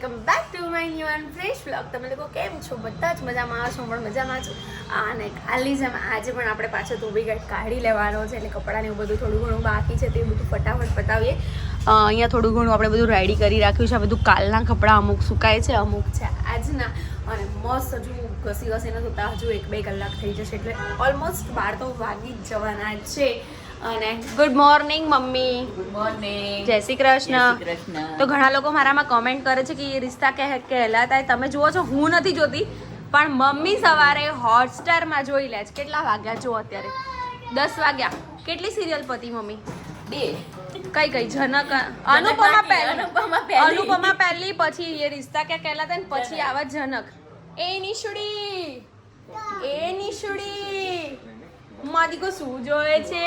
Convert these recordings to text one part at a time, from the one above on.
Welcome back to my new and fresh vlog. તમે લોકો કેમ છો? બધા જ મજામાં છો? પણ મજામાં છો. અને કાલની જેમ આજે પણ આપણે પાછો ધોબી ઘાટ કાઢી લેવાનો છે, એટલે કપડાં ને એવું બધું થોડું ઘણું બાકી છે, તે બધું ફટાફટ પતાવીએ. અહીંયા થોડું ઘણું આપણે બધું રેડી કરી રાખ્યું છે. આ બધું કાલના કપડાં અમુક સુકાય છે, અમુક છે આજના. અને મસ્ત હજુ ઘસીને ધોતા હજુ 1-2 કલાક થઈ જશે, એટલે ઓલમોસ્ટ 12 તો વાગી જ જવાના છે. અને good morning mummy. Good morning. જય શ્રી કૃષ્ણ. જય શ્રી કૃષ્ણ. તો ઘણા લોકો મારામાં કમેન્ટ કરે છે કે એ રિશ્તા કહેલાતા હૈ. તમે જુઓ છો, હું નથી જોતી, પણ મમ્મી સવારે હોટસ્ટારમાં જોઈ લે છે. કેટલા વાગ્યા જો અત્યારે 10 વાગ્યા. કેટલી સિરિયલ પતી મમ્મી? 2. કઈ જનક, અનુપમા પહેલી, પછી એ રિશ્તા ક્યાં કહેલાતા ને પછી આવા જનક. એ નિશુડી માદીકો શું જોવે છે?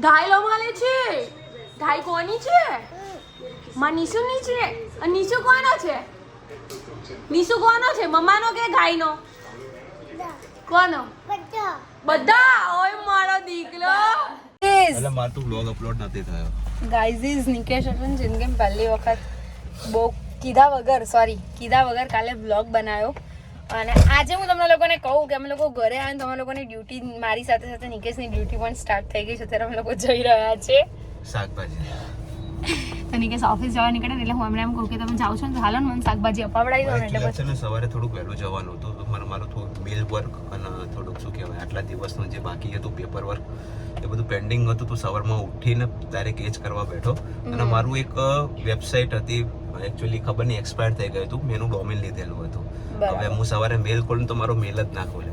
ધાઈ લો માલે છે. ધાઈ કોની છે? માં નિશુની છે. અને નિશુ કોનો છે? નિશુ કોનો છે? મમ્માનો કે ગાયનો? કોનો? બધા. ઓય મારો દીકરો. એટલે માર તો બ્લોગ અપલોડ નથી થયો. ગાઈઝ ઇઝ નિકેશ અર્જુન જિંદગીમાં પહેલી વખત બહુ કીધા વગર કાલે બ્લોગ બનાવ્યો. અને આજે હું તમને લોકોને કહું કે અમે લોકો ઘરે આવીને તમે લોકોની ડ્યુટી મારી સાથે સાથે નિકેશની ડ્યુટી પણ સ્ટાર્ટ થઈ ગઈ છે. ત્યારે અમે લોકો જઈ રહ્યા છે શાકભાજી. તો નિકેશ ઓફિસ જવા નીકળે એટલે હું એમને એમ કહું કે તમે જાઓ છો ને તો હાલો ને મને શાકભાજી અપાવડાવી દો ને. એટલે છે ને સવારે થોડુંક વહેલું જવાનું હતું, તો મારું થોડુંક બિલ વર્ક અને થોડુંક શું કહેવાય આટલા દિવસનું જે બાકી હતું પેપર વર્ક એ બધું પેન્ડિંગ હતું. તો સવારમાં ઉઠીને ડાયરેક્ટ એ જ કરવા બેઠો. અને મારું એક વેબસાઇટ હતી, એકચ્યુઅલી ખબર નહીં એક્સપાયર થઈ ગયું હતું, મેં એનું ડોમેન લીધેલું હતું. હવે હું સવારે મેલ ખોલું તો મારો મેલ જ ના ખોલે.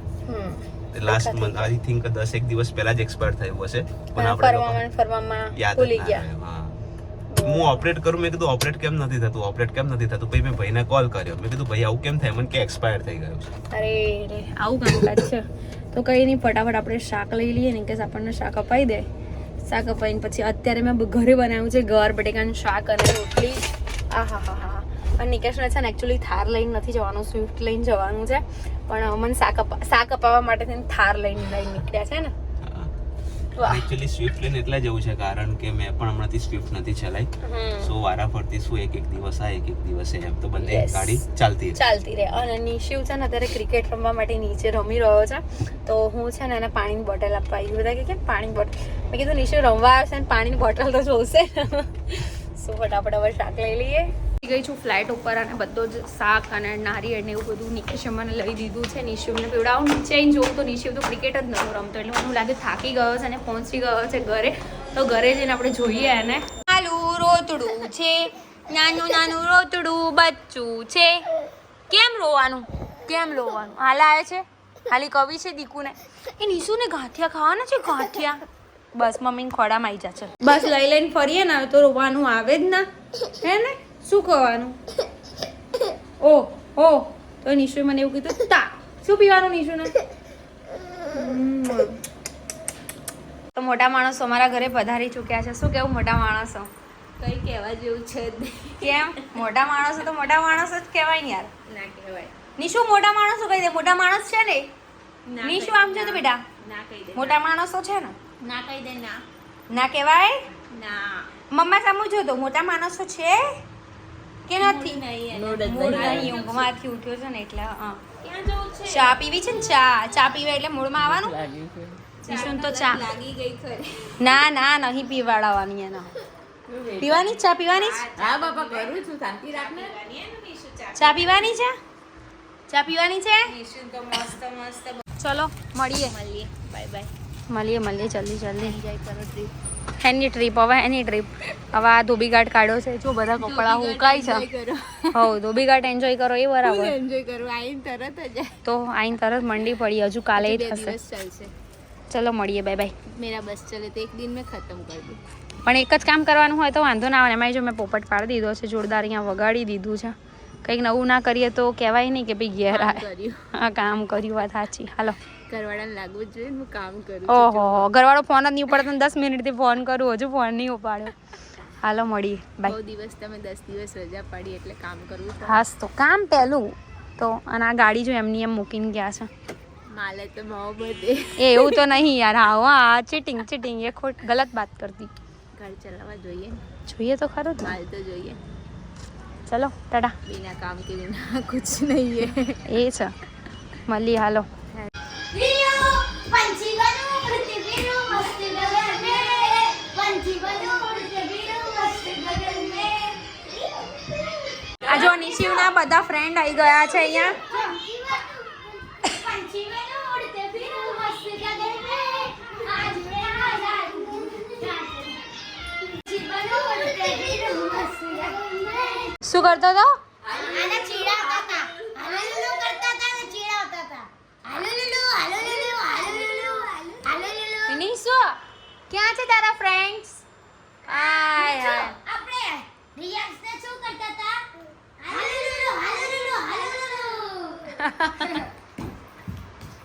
લાસ્ટ મંથ આઈ થિંક 10 દિવસ પહેલા જ એક્સપાયર થયું હશે, પણ આપણે યાદ ભૂલી ગયા. હું ઓપરેટ કરું, મેં કીધું ઓપરેટ કેમ નથી થતું. પછી મેં ભાઈને કોલ કર્યો, મેં કીધું ભાઈ આવું કેમ થાય? મને કે એક્સપાયર થઈ ગયું છે. અરે આવું કામકાજ છે. તો કઈ નહીં, ફટાફટ આપણે શાક લઈ લઈએ ને, કે આપણને શાક અપાઈ દે. શાક અપાઈને પછી અત્યારે મેં ઘરે બનાવ્યું છે ગવાર બટેકાનું શાક અને રોટલી. આહાહાહા. અને નિકેશને છે ને એકચ્યુઅલી થાર લઈને નથી જવાનું, સ્વિફ્ટ લઈને જવાનું છે. પણ મને શાક અપાવવા માટે થઈને થાર લઈને નીકળ્યા છે ને. એકચ્યુઅલી સ્વિફ્ટ લઈને એટલે જવું છે કારણ કે મેં પણ હમણાંથી સ્વિફ્ટ નથી ચલાવી. સો વારાફરતી શું એક દિવસ આ એક દિવસે એમ તો બંને ગાડી ચાલતી રહે. અને નિશિવ છે ને અત્યારે ક્રિકેટ રમવા માટે નીચે રમી રહ્યો છે. તો હું છે ને એને પાણીની બોટલ આપવા આવી. બધા કે કેમ પાણીની બોટલ? મેં કીધું નિશિવ રમવા આવશે ને પાણીની બોટલ તો જોશે. શું ફટાફટ હવે શાક લઈ લઈએ. ગઈ છું ફ્લાઇટ ઉપર અને બધો જ શાક અને નારિયેળ ને એવું બધું નિકેશે મને લઈ દીધું છે. નિશિવને પીવડાવું નીચે આવીને જોઉં તો નિશિવ તો ક્રિકેટ જ નહોતો રમતો, એટલે મને લાગે થાકી ગયો છે અને પહોંચી ગયો છે ઘરે. તો ઘરે જઈને આપણે જોઈએ એને. નાનું રોતડું છે, નાનું રોતડું બચ્ચું છે. કેમ રોવાનું? હાલ આવે છે, ખાલી કવિ છે દીકુને. એ નિશુને ગાંઠિયા ખાવાના છે, ગાંઠિયા. બસ મમ્મીને ખોડામાં આવી જશે. બસ લઈને ફરીએ ને તો રોવાનું આવે જ ના, હે ને? શું કહેવાનું? ઓ તો નિશુએ મને એવું કીધું, તા શું પીવાનું નિશુને? તો મોટા માણસો અમારા ઘરે પધારી ચૂક્યા છે. શું કેવું મોટા માણસો? કઈ કહેવા જેવું છે જ નહીં. કેમ? મોટા માણસો તો મોટા માણસો જ કહેવાય ને યાર. ના કહેવાય. નિશુ મોટા માણસો કહી દે. મોટા માણસ છે ને નિશુ? આમ છે તો બેટા ના કહી દે. મોટા માણસો છે ને? ના કહી દે. ના કહેવાય. ના. મમ્મા સમજો તો મોટા માણસો છે કે નથી? મૂડ નહીં, ઊંઘમાંથી ઉઠ્યો છે ને એટલે. ક્યાં જવું છે? ચા પીવી છે ને? ચા પીવા એટલે મૂળમાં આવવાનું. લાગ્યું છે. નિશુન તો ચા લાગી ગઈ ખરી. ના નહીં પીવાડાવવાની એના. પીવાની ચા પીવાની છે? હા બાપા, કરું છું. શાંતિ રાખને. ચા પીવાની છે? ચા પીવાની છે? નિશુન તો મસ્ત ચલો મળીએ. મળીએ જલ્દી. એન્જોય કરો ટ્રીપ. એની ટ્રીપ હવે આ ધોબી ઘાટ કાઢ્યો છે. જો બધા કપડાં હુકાય છે. ધોબી ઘાટ એન્જોય કરો એ બરાબર. એન્જોય કરો. આઈને તરત જ તો આઈને તરત મંડી પડી. હજુ કાલે થશે. દિવસ ચાલશે. ચલો મળીએ. બાય. મેરા બસ ચલે તો એક દિન મેં ખતમ કરી દઉં. પણ એક જ કામ કરવાનું હોય તો વાંધો ના આવે. એમાં જો મેં પોપટ પાડી દીધો છે, જોરદાર અહીંયા વગાડી દીધું છે. કંઈક નવું ના કરીએ તો કહેવાય નહીં કે ભાઈ ઘેર કર્યું. હા કામ કર્યું, વાત સાચી. હાલો. ઘરવાળાને લાગવું જ જોઈએ ને, હું કામ કરું. ઓહો, ઘરવાળો ફોન જ નહીં ઉપાડતો. 10 મિનિટથી ફોન કરું, હજુ ફોન નહીં ઉપાડ્યો. હાલો મળીએ. બાય. બહુ દિવસ તમે 10 દિવસ રજા પાડી એટલે કામ કરવું છે. હાસ તો કામ પહેલું તો. અને આ ગાડી જો એમની એમ મૂકીને ગયા છે. માલે તો બહુ બધે. એવું તો નહીં યાર. હા ચીટિંગ એ ગલત બાત કરતી. ગાડી ચલાવવા જોઈએ તો ખરું જ. માલ તો જોઈએ. ચલો ટાટા. बिना काम के बिना कुछ नहीं है. એ છે મળી હાલો. આ જો નિશિવના બધા ફ્રેન્ડ આવી ગયા છે અહીંયા. શું કરતો હતો? નિશુ ક્યાં છે તારા ફ્રેન્ડ્સ? આય હાય.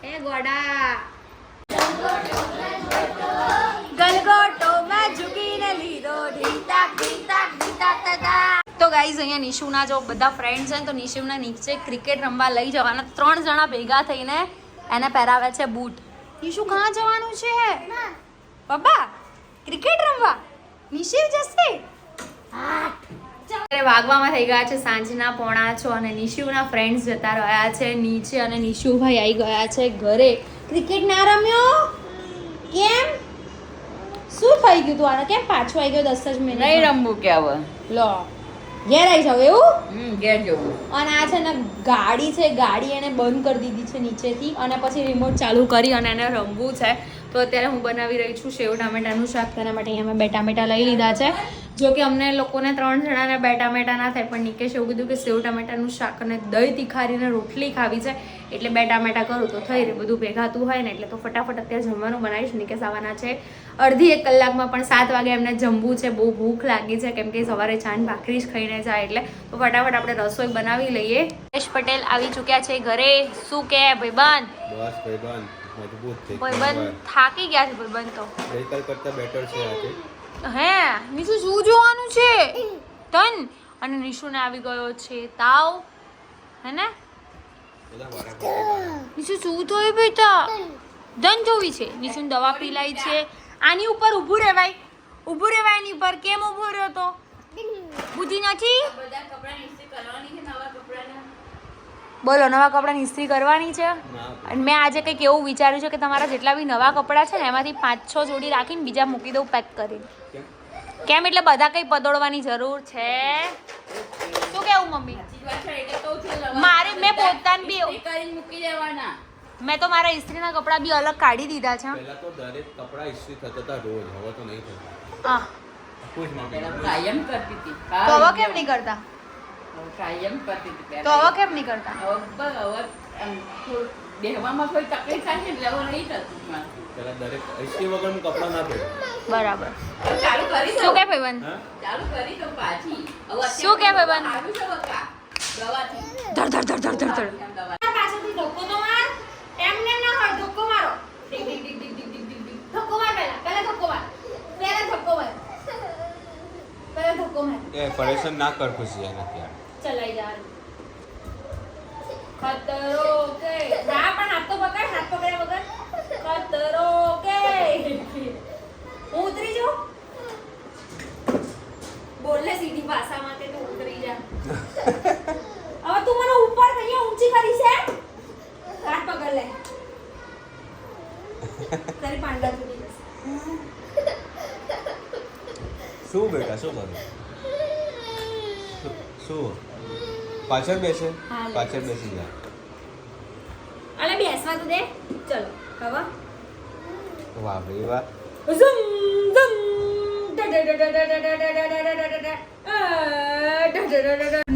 એ ગોડા ગલગોટો માં ઝૂકીને લીધો ઢીતાક ઢીતાક ઢીતાક તા. તો ગાઈઝ અહીંયા નિશુના જો બધા ફ્રેન્ડ્સ છે ને તો નિશુના નીચે ક્રિકેટ રમવા લઈ જવાના 3 જણા ભેગા થઈને એને પહેરાવે છે બૂટ. નિશુ ક્યાં જવાનું છે? પપ્પા ક્રિકેટ રમવા નિશિવ જશે. વાગવામાં થઈ ગયા છે સાંજના 6:45 અને નિશુના ફ્રેન્ડ્સ જતા રહ્યા છે નીચે અને નિશુભાઈ આવી ગયા છે ઘરે. ક્રિકેટ ના રમ્યો કેમ? શું થઈ ગયું તું આને? કેમ પાછો આવી ગયો 10 જ મિનિટ? નહીં રમવું કે હવે લો ઘેર આવી જાવ એવું. ઘેર જવું. અને આ છે ને ગાડી છે, ગાડી એને બંધ કરી દીધી છે નીચેથી અને પછી રિમોટ ચાલુ કરી અને એને રમવું છે. તો અત્યારે હું બનાવી રહી છું સેવ ટામેટાનું શાક. તેના માટે અહીંયા મેં 2 ટામેટા લઈ લીધા છે. જો કે અમને લોકોને 3 જણાને 2 ટામેટા ના થાય, પણ નિકેશ એવું કીધું કે સેવ ટામેટાનું શાક અને દહીં તીખારીને રોટલી ખાવી છે એટલે 2 ટામેટા કરું તો થઈ રહે. બધું ભેગાતું હોય ને એટલે તો ફટાફટ અત્યારે જમવાનું બનાવીશ. નિકેશ આવવાના છે અડધી 1 કલાકમાં, પણ 7 વાગે એમને જમવું છે. બહુ ભૂખ લાગી છે કેમ કે સવારે ચાંદ ભાખરી જ ખાઈને જાય એટલે તો ફટાફટ આપણે રસોઈ બનાવી લઈએ. યશ પટેલ આવી ચૂક્યા છે ઘરે. શું કે ભાઈબંધ? બસ ભાઈબંધ મજબૂત છે. ભાઈબંધ થાકી ગયા છે ભાઈબંધ તો. ગઈકાલ કરતા બેટર છે આજે. હે નિશુ શું જોવાનું છે તન? અને નિશુને આવી ગયો છે તાવ હે ને? નિશુ શું થયું બેટા? ધન જોવી છે. નિશુને દવા પીલાઈ છે. આની ઉપર ઊભું રહેવાય, ઊભું રહેવાય એની ઉપર. કેમ ઊભો રહ્યો તો? બુદ્ધિ નથી? બોલો નવા કપડાની ઇસ્ત્રી કરવાની છે. અને મેં આજે કંઈક એવું વિચાર્યું છે કે તમારા જેટલા બી નવા કપડાં છે ને એમાંથી 5-6 જોડી રાખીને બીજા મૂકી દઉં પેક કરીને. કેમ? એટલે બધા કંઈ પદોડવાની જરૂર છે. શું કેવું મમ્મી? મારે મેં પોતાને બી મૂકી દેવાના. મેં તો મારા ઇસ્ત્રીના કપડાં બી અલગ કાઢી દીધા છે. પહેલા તો દરેક કપડા ઇસ્ત્રી થતા હતા રોજ, હવે તો નહીં થતા. હા પેલા કાયમ કરતી હતી. તો હવે કેમ નહીં કરતા? કાયમ કરતી હતી તો હવે કેમ નહીં કરતા? હવે થોડું બેહવામાં કોઈ તકલીફ થાય છે એટલે હવે નહીં થતું મારું. પહેલા દરેક ઇસ્ત્રી વગરનું કપડા ના પહેરે. બરાબર. ચાલુ કરી શું કે ભાઈબંધ? હા ચાલુ કરી તો પાછી હવે શું કે ભાઈબંધ? આવ્યું છે બકા દવાથી ધડ ધડ ધડ ધડ ધડ ધડ. દવા પાછળથી ધક્કો તો માર. એમને ના હોય ધક્કો મારો. Tick tick tick tick tick tick tick. ધક્કો માર પહેલા ધક્કો માર. પહેલા ધક્કો માર. પહેલા ધક્કો માર. એ પરેશાન ના કર ખુશી એનાથી યાર. ચલાઈ જા. ખતરો કે ના પણ હાથ તો પકડ, હાથ પકડ્યા વગર. ખતરો કે હું ઉતરી જાઉં. બોલ ને સીધી ભાષામાં તે તું ઉતરી જા. હવે તું મને ઉપર અહીંયા ઊંચી કરી છે. હાથ પકડ લે. તારી પાંડા તૂટી જશે. શું બેટા શું કરું? શું પાછળ બેસે? હા, પાછળ બેસી જા. અલે બેસવા તો દે. ચલો હવે વાહ ભાઈ વાહ. ઝુમ ઝુમ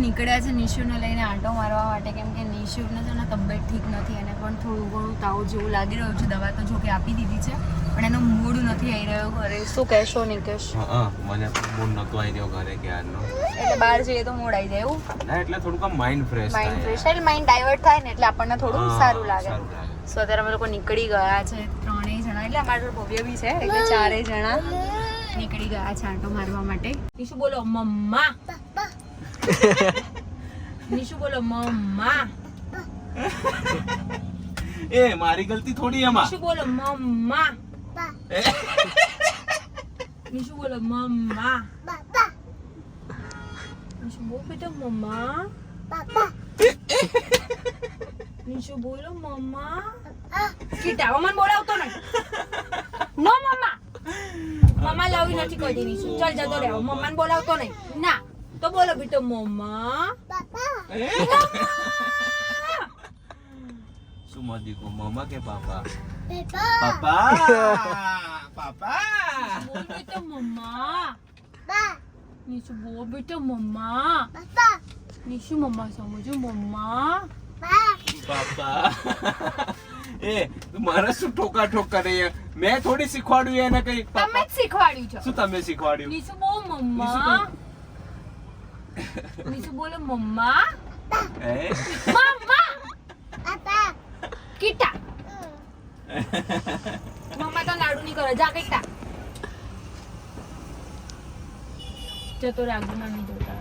નીકળ્યા છે નિશુને લઈને આંટો મારવા માટે કેમ કે નિશુને છે ને તબિયત ઠીક નથી અને પણ થોડું ઘણું તાવ જેવું લાગી રહ્યું છે. દવા તો જો કે આપી દીધી છે પણ એનો મૂડ નથી આવી રહ્યો ઘરે. શું કહેશો નિકેશ? હા મને મૂડ નહોતો આવી રહ્યો ઘરે ક્યારનો. એટલે બહાર જઈએ તો મૂડ આવી જાય એવું? ના એટલે થોડુંક આમ માઇન્ડ ફ્રેશ થાય. માઇન્ડ ફ્રેશ એટલે માઇન્ડ ડાયવર્ટ થાય ને એટલે આપણને થોડું સારું લાગે. સો અત્યારે અમે લોકો નીકળી ગયા છે 3 જણા. એટલે અમારા જોડે ભવ્ય બી છે એટલે 4 જણા નીકળી ગયા છે આંટો મારવા માટે. નિશુ બોલો મમ્મા. નિશુ બોલો મમ્મા. એ મારી ગલતી થોડી એમાં. નિશુ બોલો મમ્મા. નિશુ બોલો મમ્મા. નિશુ બોલ. બેટા મમ્મા. નિશુ બોલો મમ્મા. કીટા મમ્મા બોલાવતો નહીં. નો મમ્મા. મમ્મા લાવી નથી કરી નિશુ. ચાલ જતો રહેવો. મમ્માને બોલાવતો નહીં. ના. તો બોલો બેટા મમ્મા. શું મોદી કો મમ્મા કે પાપા? બોલ બેટા મમ્મા. નિશુ બોલ બેટા મમ્મા. નિશુ મમ્મા સમજો મમ્મા. પાપા એ તું મારા શું ઠોક કરે છે? મેં થોડી શીખવાડ્યું એને કઈ. તમે જ શીખવાડ્યું છે. શું તમે શીખવાડ્યું? નિશુ બોલ મમ્મા. નિશુ બોલો મમ્મા. હે મમ્મા. કીટા. મમ્મા તો લાડુ નહીં કરે. જા કીટા. જતો રાગુ માં નહીં જોતા.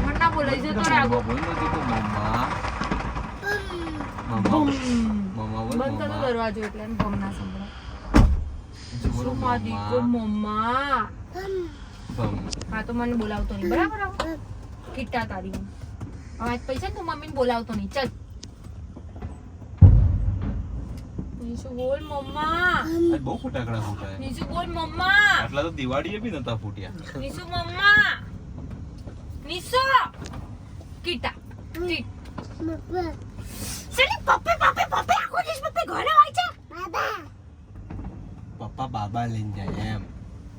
મને ના બોલાય જતો રાગુ. બોલ નથી કો મમ્મા. મમ્મા બોલ બંધ કરો મમ્મા. દરવાજો એટલે એમ ભમ ના સંભળાય. બોલો શું માં દીકો મમ્મા. હા તો મને બોલાવતો નહીં બરાબર હવે? કીટા તારી આજ પૈસા તું મમ્મીને બોલાવતો નહીં. ચલ નિશુ બોલ મમ્મા. આજ બહુ ફટાકડા ફૂટાય. નિશુ બોલ મમ્મા. આટલા તો દિવાળીએ બી નતા ફૂટ્યા. નિશુ મમ્મા. નિશુ કીટા ટીટ સલી પપ્પે આખો દિવસ પપ્પે ઘરે હોય છે. પપ્પા બાબા લઈને જાય એમ.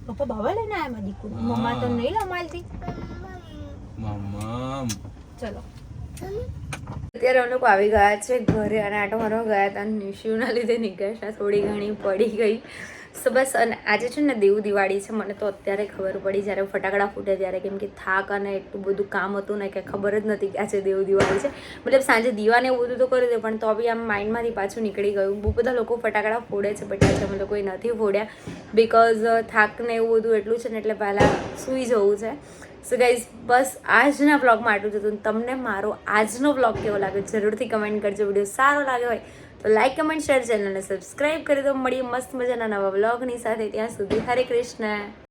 પપ્પા બાબા લઈને આયા મારી દીકરી. મમ્મા તો નહીં લમાલતી. મમ્મા ચલો અત્યારે અમે લોકો આવી ગયા છે ઘરે અને આટો મારવા ગયા હતા. નિશુના લીધે નિકાશના થોડી ઘણી પડી ગઈ. સો બસ અને આજે છે ને દિવાળી છે. મને તો અત્યારે ખબર પડી જ્યારે ફટાકડા ફૂટે ત્યારે, કેમ કે થાક અને એટલું બધું કામ હતું ને કે ખબર જ નથી કે આજે દિવાળી છે. મતલબ સાંજે દીવાને એવું બધું તો કરી દે પણ તો બી આમ માઇન્ડમાંથી પાછું નીકળી ગયું. બહુ બધા લોકો ફટાકડા ફોડે છે બટ આજે અમે લોકોએ નથી ફોડ્યા બિકોઝ થાક ને એવું બધું એટલું છે ને એટલે પહેલાં સૂઈ જવું છે. સો ગાઈઝ બસ આજના બ્લોગમાં આટલું જ હતું. તમને મારો આજનો બ્લોગ કેવો લાગે જરૂરથી કમેન્ટ કરજો. વિડીયો સારો લાગે હોય તો લાઈક કમેન્ટ શેર ચેનલને સબસ્ક્રાઈબ કરી દો. મળીએ મસ્ત મજાના નવા બ્લોગની સાથે. ત્યાં સુધી હરે કૃષ્ણ.